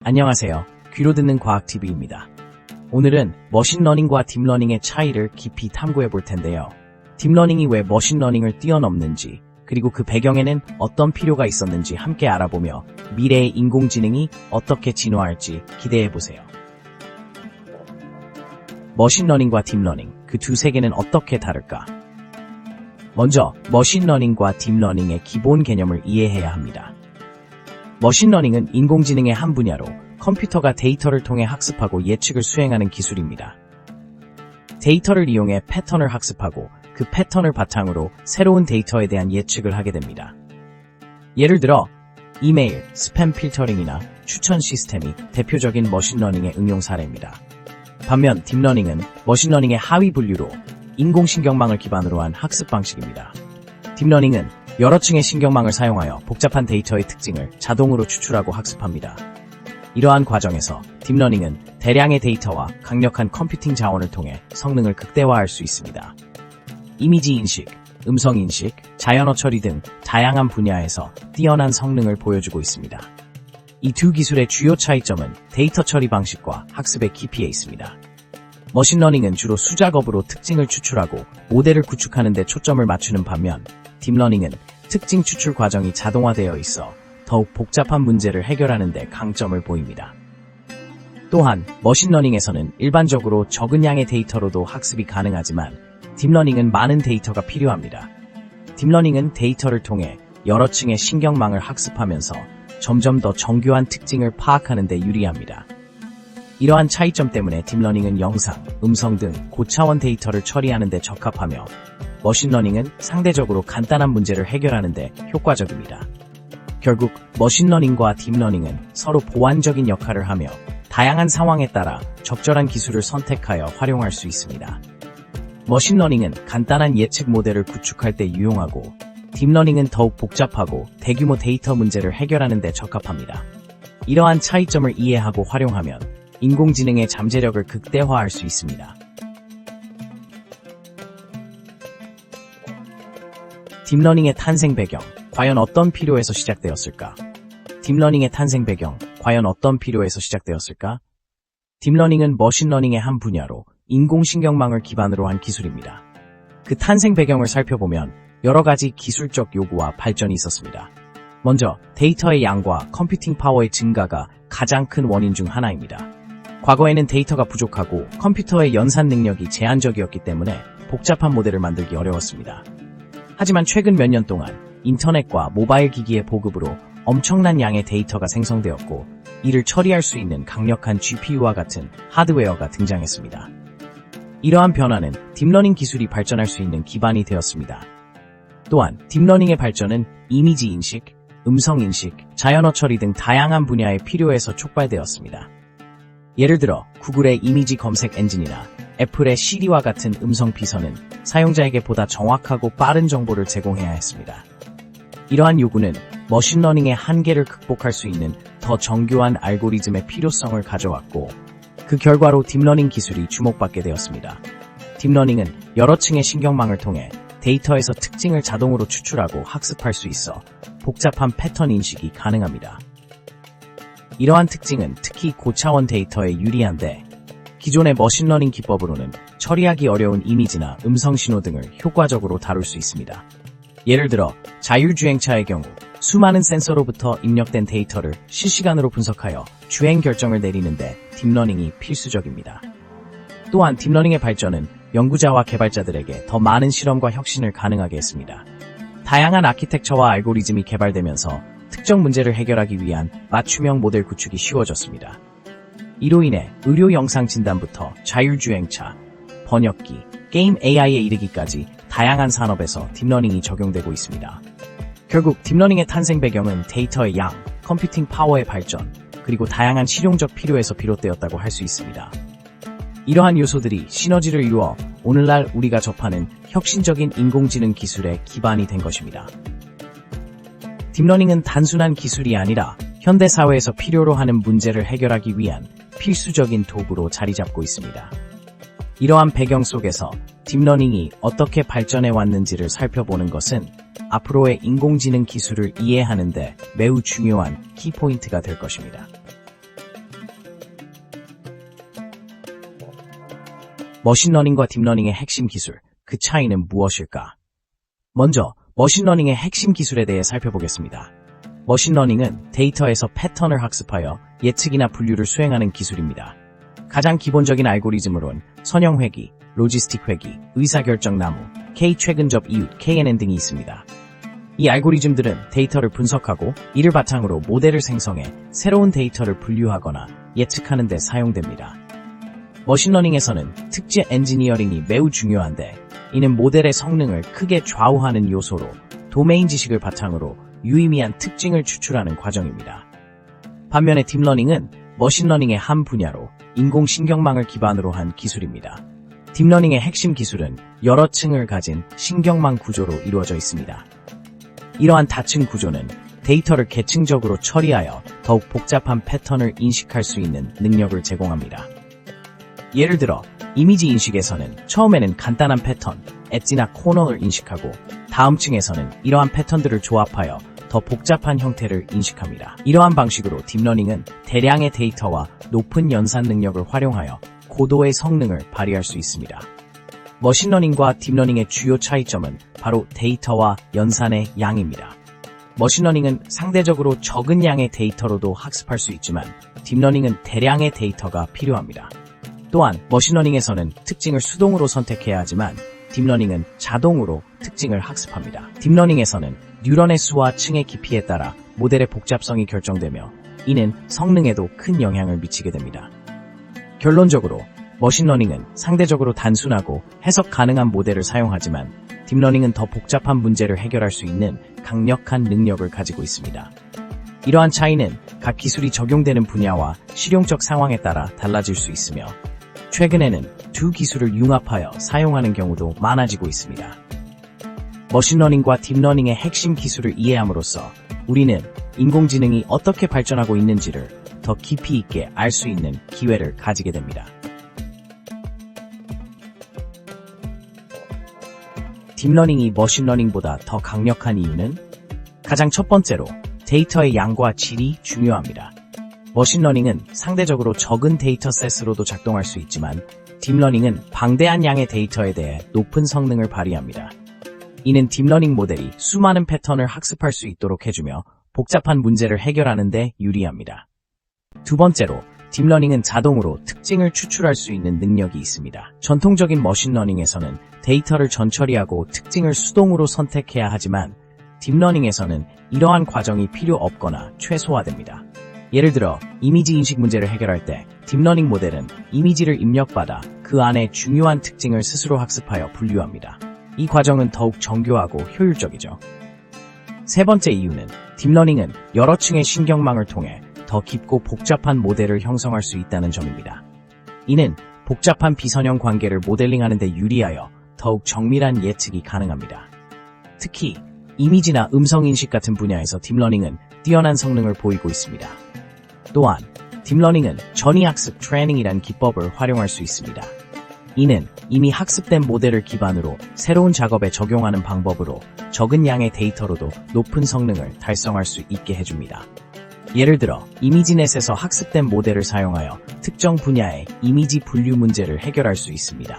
안녕하세요. 귀로 듣는 과학TV입니다. 오늘은 머신러닝과 딥러닝의 차이를 깊이 탐구해 볼 텐데요. 딥러닝이 왜 머신러닝을 뛰어넘는지, 그리고 그 배경에는 어떤 필요가 있었는지 함께 알아보며 미래의 인공지능이 어떻게 진화할지 기대해 보세요. 머신러닝과 딥러닝, 그 두 세계는 어떻게 다를까? 먼저 머신러닝과 딥러닝의 기본 개념을 이해해야 합니다. 머신러닝은 인공지능의 한 분야로 컴퓨터가 데이터를 통해 학습하고 예측을 수행하는 기술입니다. 데이터를 이용해 패턴을 학습하고 그 패턴을 바탕으로 새로운 데이터에 대한 예측을 하게 됩니다. 예를 들어 이메일, 스팸 필터링이나 추천 시스템이 대표적인 머신러닝의 응용 사례입니다. 반면 딥러닝은 머신러닝의 하위 분류로 인공신경망을 기반으로 한 학습 방식입니다. 딥러닝은 여러 층의 신경망을 사용하여 복잡한 데이터의 특징을 자동으로 추출하고 학습합니다. 이러한 과정에서 딥러닝은 대량의 데이터와 강력한 컴퓨팅 자원을 통해 성능을 극대화할 수 있습니다. 이미지 인식, 음성 인식, 자연어 처리 등 다양한 분야에서 뛰어난 성능을 보여주고 있습니다. 이 두 기술의 주요 차이점은 데이터 처리 방식과 학습의 깊이에 있습니다. 머신러닝은 주로 수작업으로 특징을 추출하고 모델을 구축하는 데 초점을 맞추는 반면 딥러닝은 특징 추출 과정이 자동화되어 있어 더욱 복잡한 문제를 해결하는 데 강점을 보입니다. 또한 머신러닝에서는 일반적으로 적은 양의 데이터로도 학습이 가능하지만 딥러닝은 많은 데이터가 필요합니다. 딥러닝은 데이터를 통해 여러 층의 신경망을 학습하면서 점점 더 정교한 특징을 파악하는 데 유리합니다. 이러한 차이점 때문에 딥러닝은 영상, 음성 등 고차원 데이터를 처리하는 데 적합하며 머신러닝은 상대적으로 간단한 문제를 해결하는 데 효과적입니다. 결국 머신러닝과 딥러닝은 서로 보완적인 역할을 하며 다양한 상황에 따라 적절한 기술을 선택하여 활용할 수 있습니다. 머신러닝은 간단한 예측 모델을 구축할 때 유용하고 딥러닝은 더욱 복잡하고 대규모 데이터 문제를 해결하는 데 적합합니다. 이러한 차이점을 이해하고 활용하면 인공지능의 잠재력을 극대화할 수 있습니다. 딥러닝의 탄생 배경, 과연 어떤 필요에서 시작되었을까? 딥러닝의 탄생 배경, 과연 어떤 필요에서 시작되었을까? 딥러닝은 머신러닝의 한 분야로 인공신경망을 기반으로 한 기술입니다. 그 탄생 배경을 살펴보면 여러 가지 기술적 요구와 발전이 있었습니다. 먼저 데이터의 양과 컴퓨팅 파워의 증가가 가장 큰 원인 중 하나입니다. 과거에는 데이터가 부족하고 컴퓨터의 연산 능력이 제한적이었기 때문에 복잡한 모델을 만들기 어려웠습니다. 하지만 최근 몇 년 동안 인터넷과 모바일 기기의 보급으로 엄청난 양의 데이터가 생성되었고 이를 처리할 수 있는 강력한 GPU와 같은 하드웨어가 등장했습니다. 이러한 변화는 딥러닝 기술이 발전할 수 있는 기반이 되었습니다. 또한 딥러닝의 발전은 이미지 인식, 음성 인식, 자연어 처리 등 다양한 분야의 필요에서 촉발되었습니다. 예를 들어 구글의 이미지 검색 엔진이나 애플의 시리와 같은 음성 비서는 사용자에게 보다 정확하고 빠른 정보를 제공해야 했습니다. 이러한 요구는 머신러닝의 한계를 극복할 수 있는 더 정교한 알고리즘의 필요성을 가져왔고 그 결과로 딥러닝 기술이 주목받게 되었습니다. 딥러닝은 여러 층의 신경망을 통해 데이터에서 특징을 자동으로 추출하고 학습할 수 있어 복잡한 패턴 인식이 가능합니다. 이러한 특징은 특히 고차원 데이터에 유리한데 기존의 머신러닝 기법으로는 처리하기 어려운 이미지나 음성 신호 등을 효과적으로 다룰 수 있습니다. 예를 들어 자율주행차의 경우 수많은 센서로부터 입력된 데이터를 실시간으로 분석하여 주행 결정을 내리는데 딥러닝이 필수적입니다. 또한 딥러닝의 발전은 연구자와 개발자들에게 더 많은 실험과 혁신을 가능하게 했습니다. 다양한 아키텍처와 알고리즘이 개발되면서 특정 문제를 해결하기 위한 맞춤형 모델 구축이 쉬워졌습니다. 이로 인해 의료 영상 진단부터 자율주행차, 번역기, 게임 AI에 이르기까지 다양한 산업에서 딥러닝이 적용되고 있습니다. 결국 딥러닝의 탄생 배경은 데이터의 양, 컴퓨팅 파워의 발전, 그리고 다양한 실용적 필요에서 비롯되었다고 할 수 있습니다. 이러한 요소들이 시너지를 이루어 오늘날 우리가 접하는 혁신적인 인공지능 기술의 기반이 된 것입니다. 딥러닝은 단순한 기술이 아니라 현대 사회에서 필요로 하는 문제를 해결하기 위한 필수적인 도구로 자리 잡고 있습니다. 이러한 배경 속에서 딥러닝이 어떻게 발전해 왔는지를 살펴보는 것은 앞으로의 인공지능 기술을 이해하는 데 매우 중요한 키포인트가 될 것입니다. 머신러닝과 딥러닝의 핵심 기술, 그 차이는 무엇일까? 먼저 머신러닝의 핵심 기술에 대해 살펴보겠습니다. 머신러닝은 데이터에서 패턴을 학습하여 예측이나 분류를 수행하는 기술입니다. 가장 기본적인 알고리즘으론 선형 회귀, 로지스틱 회귀, 의사결정 나무, K 최근접 이웃, KNN 등이 있습니다. 이 알고리즘들은 데이터를 분석하고 이를 바탕으로 모델을 생성해 새로운 데이터를 분류하거나 예측하는 데 사용됩니다. 머신러닝에서는 특지 엔지니어링이 매우 중요한데, 이는 모델의 성능을 크게 좌우하는 요소로 도메인 지식을 바탕으로 유의미한 특징을 추출하는 과정입니다. 반면에 딥러닝은 머신러닝의 한 분야로 인공신경망을 기반으로 한 기술입니다. 딥러닝의 핵심 기술은 여러 층을 가진 신경망 구조로 이루어져 있습니다. 이러한 다층 구조는 데이터를 계층적으로 처리하여 더욱 복잡한 패턴을 인식할 수 있는 능력을 제공합니다. 예를 들어 이미지 인식에서는 처음에는 간단한 패턴, 엣지나 코너를 인식하고 다음 층에서는 이러한 패턴들을 조합하여 더 복잡한 형태를 인식합니다. 이러한 방식으로 딥러닝은 대량의 데이터와 높은 연산 능력을 활용하여 고도의 성능을 발휘할 수 있습니다. 머신러닝과 딥러닝의 주요 차이점은 바로 데이터와 연산의 양입니다. 머신러닝은 상대적으로 적은 양의 데이터로도 학습할 수 있지만 딥러닝은 대량의 데이터가 필요합니다. 또한 머신러닝에서는 특징을 수동으로 선택해야 하지만 딥러닝은 자동으로 특징을 학습합니다. 딥러닝에서는 뉴런의 수와 층의 깊이에 따라 모델의 복잡성이 결정되며 이는 성능에도 큰 영향을 미치게 됩니다. 결론적으로 머신러닝은 상대적으로 단순하고 해석 가능한 모델을 사용하지만 딥러닝은 더 복잡한 문제를 해결할 수 있는 강력한 능력을 가지고 있습니다. 이러한 차이는 각 기술이 적용되는 분야와 실용적 상황에 따라 달라질 수 있으며 최근에는 두 기술을 융합하여 사용하는 경우도 많아지고 있습니다. 머신러닝과 딥러닝의 핵심 기술을 이해함으로써 우리는 인공지능이 어떻게 발전하고 있는지를 더 깊이 있게 알 수 있는 기회를 가지게 됩니다. 딥러닝이 머신러닝보다 더 강력한 이유는 가장 첫 번째로 데이터의 양과 질이 중요합니다. 머신러닝은 상대적으로 적은 데이터셋으로도 작동할 수 있지만 딥러닝은 방대한 양의 데이터에 대해 높은 성능을 발휘합니다. 이는 딥러닝 모델이 수많은 패턴을 학습할 수 있도록 해주며 복잡한 문제를 해결하는 데 유리합니다. 두 번째로 딥러닝은 자동으로 특징을 추출할 수 있는 능력이 있습니다. 전통적인 머신러닝에서는 데이터를 전처리하고 특징을 수동으로 선택해야 하지만 딥러닝에서는 이러한 과정이 필요 없거나 최소화됩니다. 예를 들어 이미지 인식 문제를 해결할 때 딥러닝 모델은 이미지를 입력받아 그 안에 중요한 특징을 스스로 학습하여 분류합니다. 이 과정은 더욱 정교하고 효율적이죠. 세 번째 이유는 딥러닝은 여러 층의 신경망을 통해 더 깊고 복잡한 모델을 형성할 수 있다는 점입니다. 이는 복잡한 비선형 관계를 모델링하는 데 유리하여 더욱 정밀한 예측이 가능합니다. 특히 이미지나 음성 인식 같은 분야에서 딥러닝은 뛰어난 성능을 보이고 있습니다. 또한 딥러닝은 전이학습 트레이닝이란 기법을 활용할 수 있습니다. 이는 이미 학습된 모델을 기반으로 새로운 작업에 적용하는 방법으로 적은 양의 데이터로도 높은 성능을 달성할 수 있게 해줍니다. 예를 들어 이미지넷에서 학습된 모델을 사용하여 특정 분야의 이미지 분류 문제를 해결할 수 있습니다.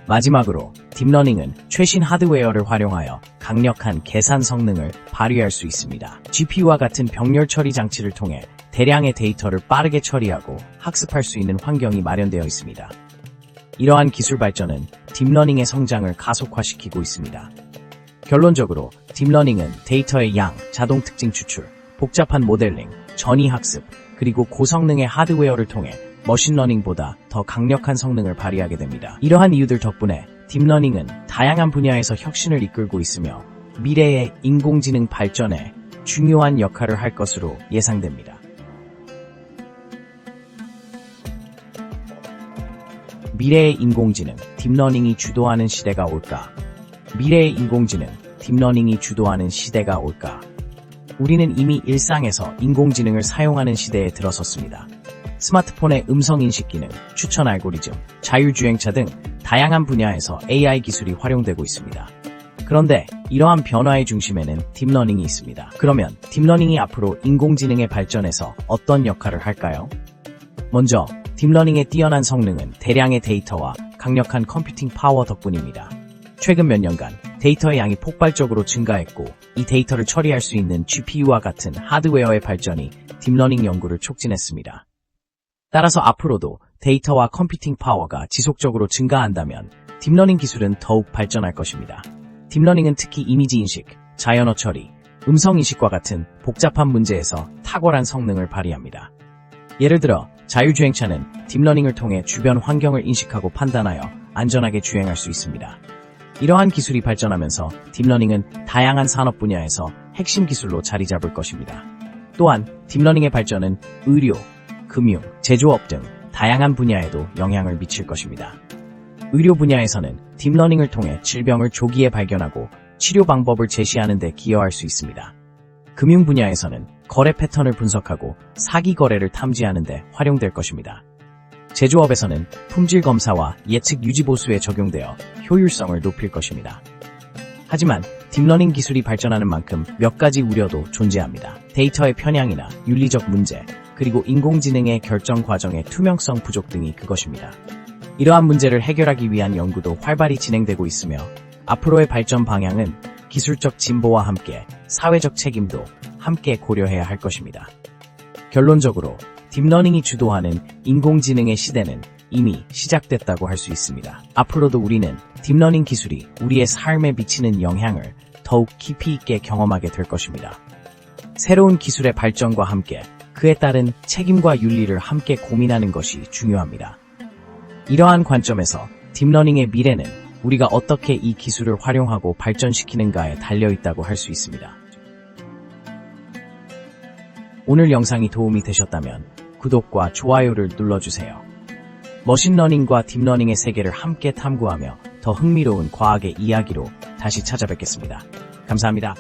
마지막으로 딥러닝은 최신 하드웨어를 활용하여 강력한 계산 성능을 발휘할 수 있습니다. GPU와 같은 병렬 처리 장치를 통해 대량의 데이터를 빠르게 처리하고 학습할 수 있는 환경이 마련되어 있습니다. 이러한 기술 발전은 딥러닝의 성장을 가속화시키고 있습니다. 결론적으로 딥러닝은 데이터의 양, 자동 특징 추출, 복잡한 모델링, 전이 학습, 그리고 고성능의 하드웨어를 통해 머신러닝보다 더 강력한 성능을 발휘하게 됩니다. 이러한 이유들 덕분에 딥러닝은 다양한 분야에서 혁신을 이끌고 있으며 미래의 인공지능 발전에 중요한 역할을 할 것으로 예상됩니다. 미래의 인공지능, 딥러닝이 주도하는 시대가 올까? 미래의 인공지능, 딥러닝이 주도하는 시대가 올까? 우리는 이미 일상에서 인공지능을 사용하는 시대에 들어섰습니다. 스마트폰의 음성인식 기능, 추천 알고리즘, 자율주행차 등 다양한 분야에서 AI 기술이 활용되고 있습니다. 그런데 이러한 변화의 중심에는 딥러닝이 있습니다. 그러면 딥러닝이 앞으로 인공지능의 발전에서 어떤 역할을 할까요? 먼저 딥러닝의 뛰어난 성능은 대량의 데이터와 강력한 컴퓨팅 파워 덕분입니다. 최근 몇 년간 데이터의 양이 폭발적으로 증가했고 이 데이터를 처리할 수 있는 GPU와 같은 하드웨어의 발전이 딥러닝 연구를 촉진했습니다. 따라서 앞으로도 데이터와 컴퓨팅 파워가 지속적으로 증가한다면 딥러닝 기술은 더욱 발전할 것입니다. 딥러닝은 특히 이미지 인식, 자연어 처리, 음성 인식과 같은 복잡한 문제에서 탁월한 성능을 발휘합니다. 예를 들어 자율주행차는 딥러닝을 통해 주변 환경을 인식하고 판단하여 안전하게 주행할 수 있습니다. 이러한 기술이 발전하면서 딥러닝은 다양한 산업 분야에서 핵심 기술로 자리 잡을 것입니다. 또한 딥러닝의 발전은 의료, 금융, 제조업 등 다양한 분야에도 영향을 미칠 것입니다. 의료 분야에서는 딥러닝을 통해 질병을 조기에 발견하고 치료 방법을 제시하는 데 기여할 수 있습니다. 금융 분야에서는 거래 패턴을 분석하고 사기 거래를 탐지하는 데 활용될 것입니다. 제조업에서는 품질 검사와 예측 유지 보수에 적용되어 효율성을 높일 것입니다. 하지만 딥러닝 기술이 발전하는 만큼 몇 가지 우려도 존재합니다. 데이터의 편향이나 윤리적 문제, 그리고 인공지능의 결정 과정의 투명성 부족 등이 그것입니다. 이러한 문제를 해결하기 위한 연구도 활발히 진행되고 있으며 앞으로의 발전 방향은 기술적 진보와 함께 사회적 책임도 함께 고려해야 할 것입니다. 결론적으로 딥러닝이 주도하는 인공지능의 시대는 이미 시작됐다고 할 수 있습니다. 앞으로도 우리는 딥러닝 기술이 우리의 삶에 미치는 영향을 더욱 깊이 있게 경험하게 될 것입니다. 새로운 기술의 발전과 함께 그에 따른 책임과 윤리를 함께 고민하는 것이 중요합니다. 이러한 관점에서 딥러닝의 미래는 우리가 어떻게 이 기술을 활용하고 발전시키는가에 달려있다고 할 수 있습니다. 오늘 영상이 도움이 되셨다면 구독과 좋아요를 눌러주세요. 머신러닝과 딥러닝의 세계를 함께 탐구하며 더 흥미로운 과학의 이야기로 다시 찾아뵙겠습니다. 감사합니다.